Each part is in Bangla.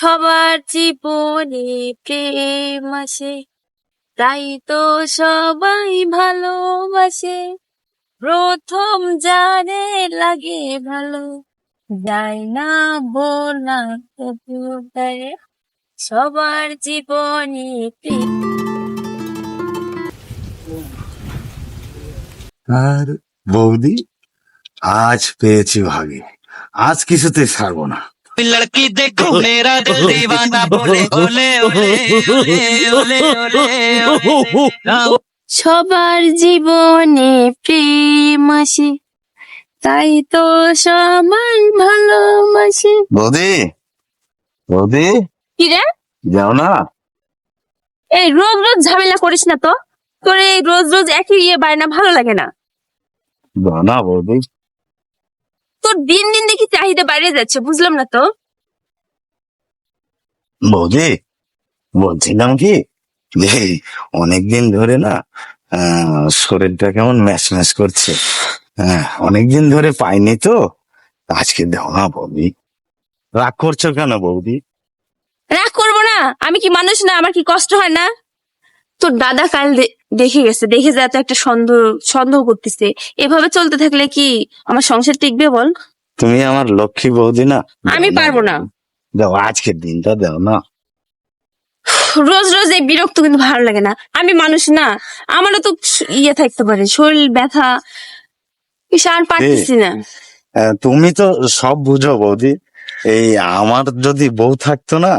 সবার জীবনে প্রেম আসে, তাই তো সবাই ভালোবাসে। প্রথম জানে লাগে ভালো, যায় না বলা তবু গায়ে। সবার জীবনে প্রেম। আর বৌদি, আজ পেয়েছি ভাগে, আজ কিছুতে ছাড়বো না। लड़की देखो मेरा दिल दीवाना बोले ओले ओले ओले ओले ओले সবার জীবনে প্রেম আসে, তাই তো সবাই ভালোবাসে। বৌদি, বৌদি, কি রে, যাও না। এই রোজ রোজ ঝামেলা করিস না তো। তোর এই রোজ রোজ একই বায়না ভালো লাগে না। যাও না বৌদি। তোর দিন দিন দেখি চাহিদা বাইরে যাচ্ছে, বুঝলাম না তো। বৌদি, বলছিলাম কি যে অনেকদিন ধরে না শরীরটা কেমন ম্যাচ ম্যাচ করছে। অনেকদিন ধরে পাইনি তো, আজকে দাও না বৌদি। রাগ করছো কেন বৌদি? রাগ করবো না? আমি কি মানুষ না? আমার কি কষ্ট হয় না? তোর দাদা কাল দেখে গেছে, দেখে যা তো একটা সন্দেহ করতেছে। এভাবে চলতে থাকলে কি আমার সংসার টিকবে বল? তুমি আমার লক্ষ্মী বৌদি না। আমি পারবো না। দাও, আজকের দিনটা দাও না। রোজ রোজ এই বিরক্ত কিন্তু ভালো লাগে না। আমি মানুষ না? আমারও তো থাকতে পারে, শরীর ব্যথা, আর পারতেছি না। তুমি তো সব বুঝো বৌদি। এই আমার যদি বউ থাকতো না,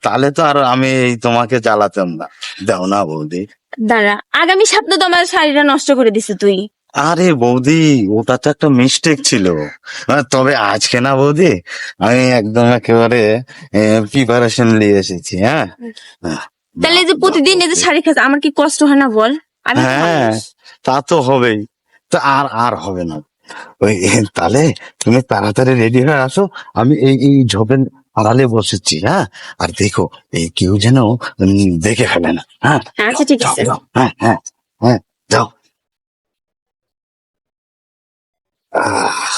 তাহলে তো আর আমি এই তোমাকে জ্বালাতাম না। দাও না বৌদি। দাঁড়া, আগামী সপ্তাহ তো আমার শাড়িটা নষ্ট করে দিছে তুই। আরে বৌদি, ওটা তো একটা মিস্টেক ছিল। তবে আজকে না বৌদি, আমি একদম একেবারে প্রিপারেশন নিয়ে এসেছি। হ্যাঁ, তাহলে যে প্রতিদিন এই যে শাড়ি খাস, আমার কি কষ্ট হয় না বল? আমি তো হ্যাঁ, মানুষ। তা তো হবেই। তা আর হবে না। ওই তাহলে তুমি তাড়াতাড়ি রেডি হয়ে আসো, আমি এই ঝোপের আড়ালে বসেছি। হ্যাঁ, আর দেখো এই কেউ যেন দেখে ফেলে না। হ্যাঁ, আচ্ছা ঠিক যাও, আছে। যাও। হ্যাঁ হ্যাঁ হ্যাঁ, যাও। আহ,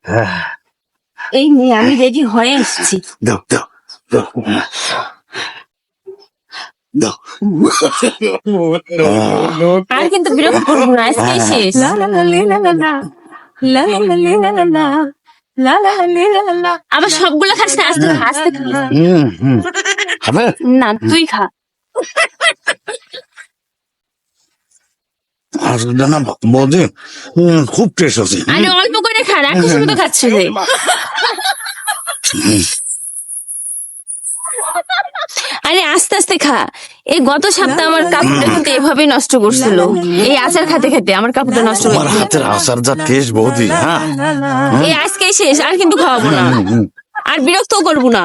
হ্যাঁ, এই নিয়ে আমি রেডি হয়ে এসেছি। দাও দাও দাও দাও। আর কিন্তু বিরক্ত করবো না, আজকেই শেষ। আবার সবগুলো খাস না, আস্তে খা, আস্তে খা। হবে না, তুই খা। আর না বৌদি, খুব টেস্ট আছে। আরে অল্প করে খা, রাক্ষসের মতো খাচ্ছে রে। আরে আস্তে আস্তে খা। এই গত সপ্তাহে আমার কাপড়টা কিন্তু এভাবেই নষ্ট করছিল। এই আচার খেতে খেতে আমার কাপড়টা নষ্ট আমার করছিল। হাতের আচার যা টেস্ট বৌদি। হ্যাঁ, এই আজকেই শেষ, আর কিন্তু খাওয়াবো না, আর বিরক্তও করবো না।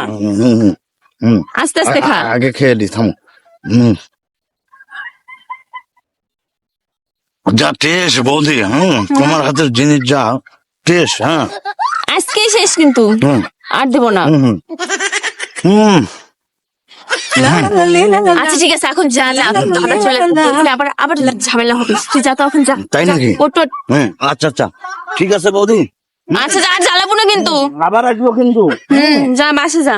আস্তে আস্তে খা। আগে খেয়ে দি, থামো। যা টেস্ট বৌদি, তোমার হাতের জিনিস যা টেস্ট। হ্যাঁ, আজকেই শেষ কিন্তু, আর দেবো না। আচ্ছা ঠিক আছে, এখন যা না, খাবার চলে আসবে, আবার আবার ঝামেলা হবে। তুই যা তো, এখন যা। তাই নাকি? ওঠ ওঠ। আচ্ছা আচ্ছা, ঠিক আছে বৌদি। আচ্ছা যা, আর জ্বালাবো না কিন্তু। আবার আসবো কিন্তু। যা বাসে যা।